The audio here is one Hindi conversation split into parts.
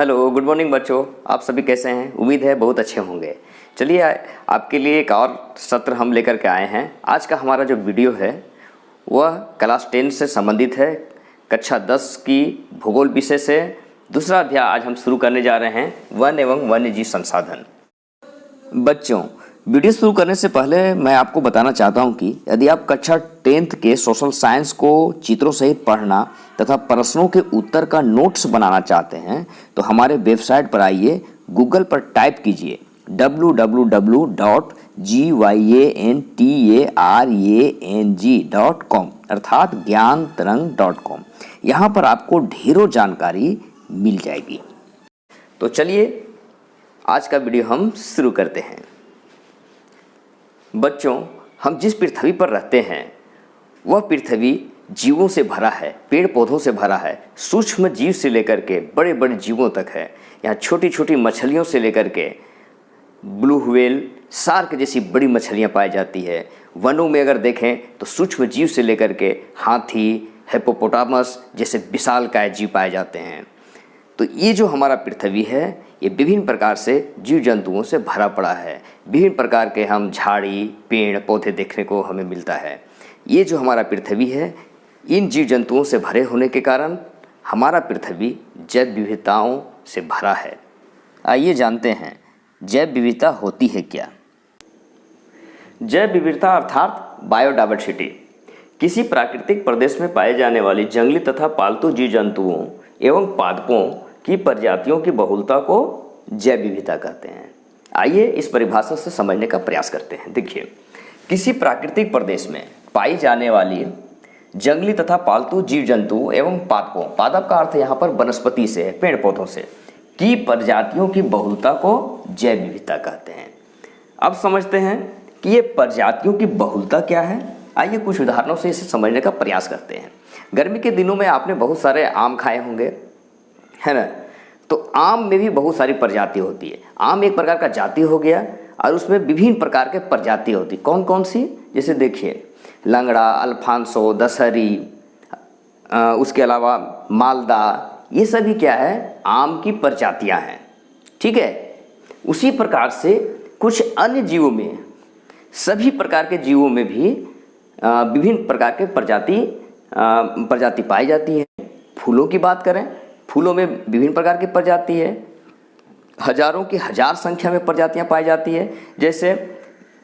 हेलो, गुड मॉर्निंग बच्चों। आप सभी कैसे हैं? उम्मीद है बहुत अच्छे होंगे। चलिए आपके लिए एक और सत्र हम लेकर के आए हैं। आज का हमारा जो वीडियो है वह क्लास 10 से संबंधित है, कक्षा 10 की भूगोल विषय से। दूसरा अध्याय आज हम शुरू करने जा रहे हैं, वन एवं वन्यजीव संसाधन। बच्चों, वीडियो शुरू करने से पहले मैं आपको बताना चाहता हूं कि यदि आप कक्षा 10th के सोशल साइंस को चित्रों सहित पढ़ना तथा प्रश्नों के उत्तर का नोट्स बनाना चाहते हैं तो हमारे वेबसाइट पर आइए, गूगल पर टाइप कीजिए www.gyantarang.com अर्थात ज्ञानतरंग.com। यहाँ पर आपको ढेरों जानकारी मिल जाएगी। तो चलिए आज का वीडियो हम शुरू करते हैं। बच्चों, हम जिस पृथ्वी पर रहते हैं वह पृथ्वी जीवों से भरा है, पेड़ पौधों से भरा है, सूक्ष्म जीव से लेकर के बड़े बड़े जीवों तक है। यहाँ छोटी छोटी मछलियों से लेकर के ब्लू व्हेल, शार्क जैसी बड़ी मछलियाँ पाई जाती है। वनों में अगर देखें तो सूक्ष्म जीव से लेकर के हाथी, हिप्पोपोटामस जैसे विशालकाय जीव पाए जाते हैं। तो ये जो हमारा पृथ्वी है ये विभिन्न प्रकार से जीव जंतुओं से भरा पड़ा है। विभिन्न प्रकार के हम झाड़ी, पेड़ पौधे देखने को हमें मिलता है। ये जो हमारा पृथ्वी है इन जीव जंतुओं से भरे होने के कारण हमारा पृथ्वी जैव विविधताओं से भरा है। आइए जानते हैं जैव विविधता होती है क्या। जैव विविधता अर्थात बायोडायवर्सिटी किसी प्राकृतिक प्रदेश में पाए जाने वाली जंगली तथा पालतू जीव जंतुओं एवं पादपों की प्रजातियों की बहुलता को जैव विविधता कहते हैं। आइए इस परिभाषा से समझने का प्रयास करते हैं। देखिए, किसी प्राकृतिक प्रदेश में पाई जाने वाली जंगली तथा पालतू जीव जंतु एवं पादपों, पादप का अर्थ यहाँ पर वनस्पति से है, पेड़ पौधों से, की प्रजातियों की बहुलता को जैव विविधता कहते हैं। अब समझते हैं कि ये प्रजातियों की बहुलता क्या है। आइए कुछ उदाहरणों से इसे समझने का प्रयास करते हैं। गर्मी के दिनों में आपने बहुत सारे आम खाए होंगे, है ना। तो आम में भी बहुत सारी प्रजाति होती है। आम एक प्रकार का जाति हो गया और उसमें विभिन्न प्रकार के प्रजाति होती। कौन कौन सी? जैसे देखिए, लंगड़ा, अल्फांसो, दशहरी, उसके अलावा मालदा, ये सभी क्या है? आम की प्रजातियां हैं। ठीक है। उसी प्रकार से कुछ अन्य जीवों में, सभी प्रकार के जीवों में भी विभिन्न प्रकार के प्रजाति पाई जाती है। फूलों की बात करें, फूलों में विभिन्न प्रकार की प्रजाति है। हजारों की हजार संख्या में प्रजातियां पाई जाती है। जैसे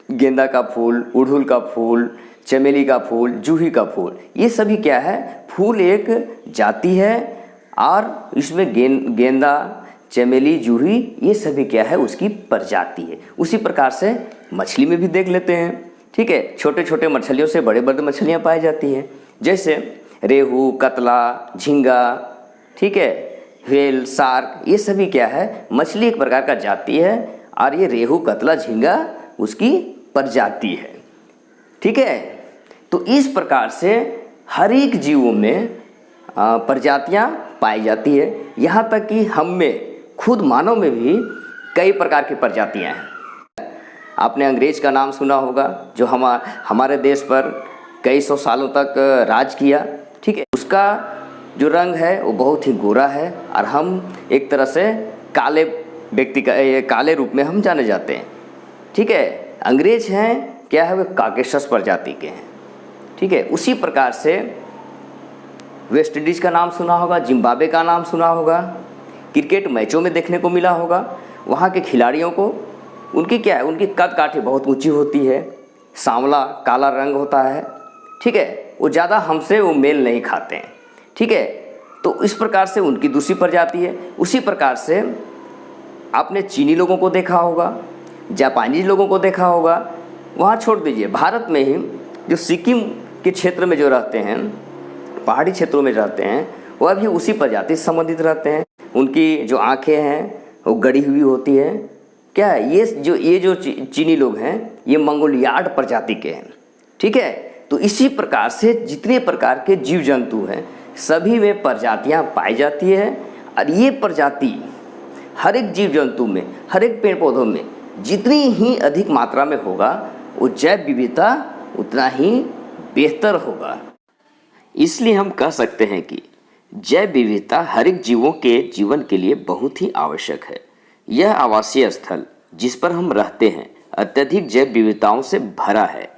गेंदा का फूल, उड़हुल का फूल, चमेली का फूल, जूही का फूल, ये सभी क्या है? फूल एक जाति है और इसमें गेंदा, चमेली, जूही ये सभी क्या है? उसकी प्रजाति है। उसी प्रकार से मछली में भी देख लेते हैं। ठीक है। छोटे छोटे मछलियों से बड़े बड़े मछलियाँ पाई जाती हैं। जैसे रेहू, कतला, झींगा, ठीक है, व्हेल, शार्क, ये सभी क्या है? मछली एक प्रकार का जाति है और ये रेहू, कतला, झींगा उसकी प्रजाति है। ठीक है। तो इस प्रकार से हर एक जीवों में प्रजातियां पाई जाती है। यहाँ तक कि हम में, खुद मानव में भी कई प्रकार की प्रजातियां हैं। आपने अंग्रेज का नाम सुना होगा, जो हमारे देश पर कई सौ सालों तक राज किया। ठीक है। उसका जो रंग है वो बहुत ही गोरा है और हम एक तरह से काले व्यक्ति का, काले रूप में हम जाने जाते हैं। ठीक है। अंग्रेज हैं क्या है? वे काकेशस प्रजाति के हैं। ठीक है। उसी प्रकार से वेस्ट इंडीज़ का नाम सुना होगा, जिम्बाब्वे का नाम सुना होगा, क्रिकेट मैचों में देखने को मिला होगा। वहाँ के खिलाड़ियों को उनकी क्या है? उनकी कद काठी बहुत ऊंची होती है, सांवला काला रंग होता है। ठीक है। वो ज़्यादा हमसे वो मेल नहीं खाते हैं। ठीक है। तो इस प्रकार से उनकी दूसरी प्रजाति है। उसी प्रकार से आपने चीनी लोगों को देखा होगा, जापानीज लोगों को देखा होगा। वहाँ छोड़ दीजिए, भारत में ही जो सिक्किम के क्षेत्र में जो रहते हैं, पहाड़ी क्षेत्रों में रहते हैं, वह भी उसी प्रजाति से संबंधित रहते हैं। उनकी जो आँखें हैं वो गड़ी हुई होती है। क्या है? ये जो चीनी लोग हैं ये मंगोलियार्ड प्रजाति के हैं। ठीक है। तो इसी प्रकार से जितने प्रकार के जीव जंतु हैं सभी में प्रजातियां पाई जाती है और ये प्रजाति हर एक जीव जंतु में, हर एक पेड़ पौधों में जितनी ही अधिक मात्रा में होगा वो जैव विविधता उतना ही बेहतर होगा। इसलिए हम कह सकते हैं कि जैव विविधता हर एक जीवों के जीवन के लिए बहुत ही आवश्यक है। यह आवासीय स्थल जिस पर हम रहते हैं अत्यधिक जैव विविधताओं से भरा है।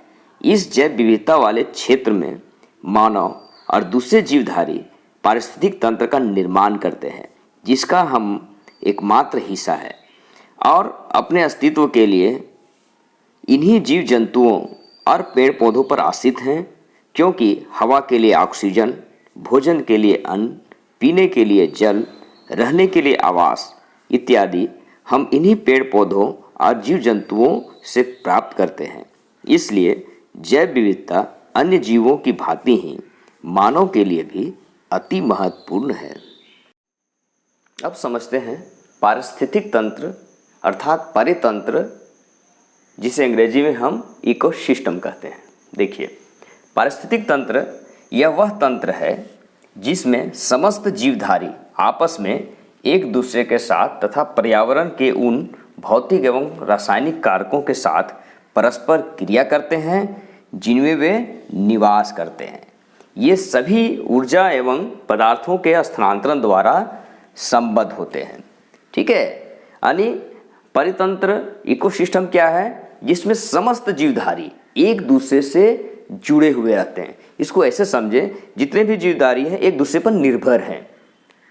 इस जैव विविधता वाले क्षेत्र में मानव और दूसरे जीवधारी पारिस्थितिक तंत्र का निर्माण करते हैं, जिसका हम एकमात्र हिस्सा है और अपने अस्तित्व के लिए इन्हीं जीव जंतुओं और पेड़ पौधों पर आश्रित हैं, क्योंकि हवा के लिए ऑक्सीजन, भोजन के लिए अन्न, पीने के लिए जल, रहने के लिए आवास इत्यादि हम इन्हीं पेड़ पौधों और जीव जंतुओं से प्राप्त करते हैं। इसलिए जैव विविधता अन्य जीवों की भांति ही मानव के लिए भी अति महत्वपूर्ण है। अब समझते हैं पारिस्थितिक तंत्र अर्थात परितंत्र, जिसे अंग्रेजी में हम इकोसिस्टम कहते हैं। देखिए, पारिस्थितिक तंत्र यह वह तंत्र है जिसमें समस्त जीवधारी आपस में एक दूसरे के साथ तथा पर्यावरण के उन भौतिक एवं रासायनिक कारकों के साथ परस्पर क्रिया करते हैं जिनमें वे निवास करते हैं। ये सभी ऊर्जा एवं पदार्थों के स्थानांतरण द्वारा संबद्ध होते हैं। ठीक है, यानी परितंत्र इकोसिस्टम क्या है? जिसमें समस्त जीवधारी एक दूसरे से जुड़े हुए रहते हैं। इसको ऐसे समझें, जितने भी जीवधारी हैं एक दूसरे पर निर्भर हैं।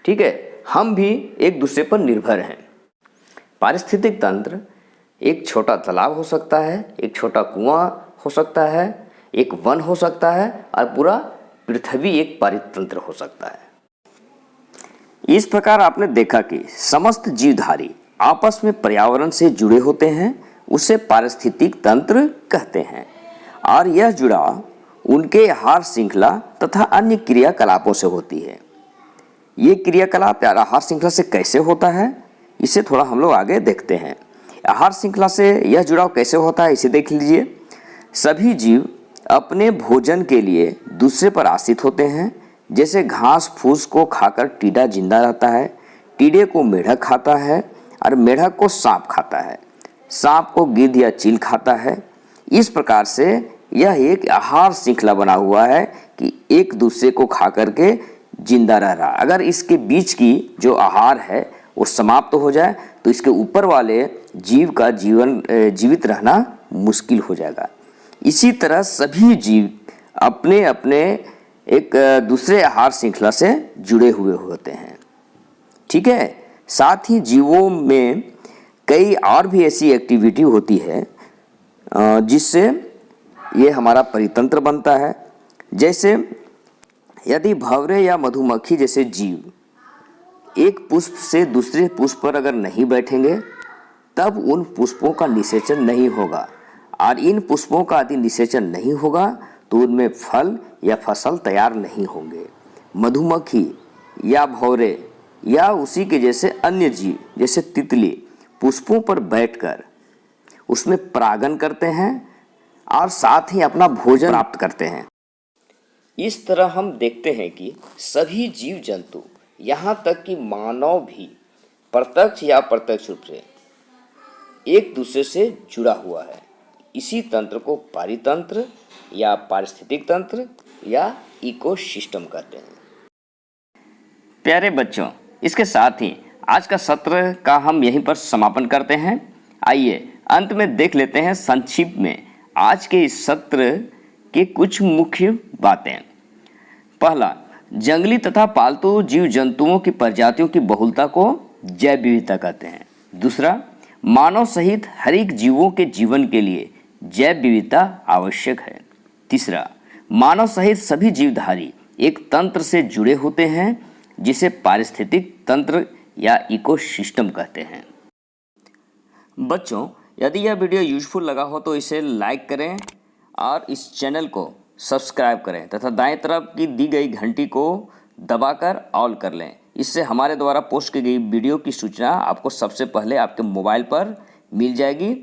ठीक है, हम भी एक दूसरे पर निर्भर हैं। पारिस्थितिक तंत्र एक छोटा तालाब हो सकता है, एक छोटा कुआं हो सकता है, एक वन हो सकता है और पूरा पृथ्वी एक परितंत्र हो सकता है। इस प्रकार आपने देखा कि समस्त जीवधारी आपस में पर्यावरण से जुड़े होते हैं, उसे पारिस्थितिक तंत्र कहते हैं और यह जुड़ाव उनके आहार श्रृंखला तथा अन्य क्रियाकलापों से होती है। ये क्रियाकलाप आहार श्रृंखला से कैसे होता है, इसे थोड़ा हम लोग आगे देखते हैं। आहार श्रृंखला से यह जुड़ाव कैसे होता है, इसे देख लीजिए। सभी जीव अपने भोजन के लिए दूसरे पर आश्रित होते हैं। जैसे घास फूस को खाकर टीडा जिंदा रहता है, टीडे को मेढक खाता है और मेढक को सांप खाता है, सांप को गिद्ध या चील खाता है। इस प्रकार से यह एक आहार श्रृंखला बना हुआ है कि एक दूसरे को खा करके जिंदा रह रहा। अगर इसके बीच की जो आहार है वो समाप्त हो जाए तो इसके ऊपर वाले जीव का जीवित रहना मुश्किल हो जाएगा। इसी तरह सभी जीव अपने अपने एक दूसरे आहार श्रृंखला से जुड़े हुए होते हैं। ठीक है, साथ ही जीवों में कई और भी ऐसी एक्टिविटी होती है जिससे ये हमारा परितंत्र बनता है। जैसे यदि भंवरे या मधुमक्खी जैसे जीव एक पुष्प से दूसरे पुष्प पर अगर नहीं बैठेंगे तब उन पुष्पों का निषेचन नहीं होगा और इन पुष्पों का यदि निषेचन नहीं होगा तो उनमें फल या फसल तैयार नहीं होंगे। मधुमक्खी या भंवरे या उसी के जैसे अन्य जीव जैसे तितली पुष्पों पर बैठकर उसमें परागन करते हैं और साथ ही अपना भोजन प्राप्त करते हैं। इस तरह हम देखते हैं कि सभी जीव जंतु यहाँ तक कि मानव भी प्रत्यक्ष या अप्रत्यक्ष रूप से एक दूसरे से जुड़ा हुआ है। इसी तंत्र को पारितंत्र या पारिस्थितिक तंत्र या इकोसिस्टम कहते हैं। प्यारे बच्चों, इसके साथ ही आज का सत्र का हम यहीं पर समापन करते हैं। आइए अंत में देख लेते हैं संक्षिप्त में आज के इस सत्र के कुछ मुख्य बातें। पहला, जंगली तथा पालतू जीव जंतुओं की प्रजातियों की बहुलता को जैव विविधता कहते हैं। दूसरा, मानव सहित हर एक जीवों के जीवन के लिए जैव विविधता आवश्यक है। तीसरा, मानव सहित सभी जीवधारी एक तंत्र से जुड़े होते हैं जिसे पारिस्थितिक तंत्र या इकोसिस्टम कहते हैं। बच्चों, यदि यह वीडियो यूजफुल लगा हो तो इसे लाइक करें और इस चैनल को सब्सक्राइब करें तथा दाएं तरफ की दी गई घंटी को दबाकर ऑल कर लें। इससे हमारे द्वारा पोस्ट की गई वीडियो की सूचना आपको सबसे पहले आपके मोबाइल पर मिल जाएगी।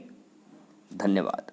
धन्यवाद।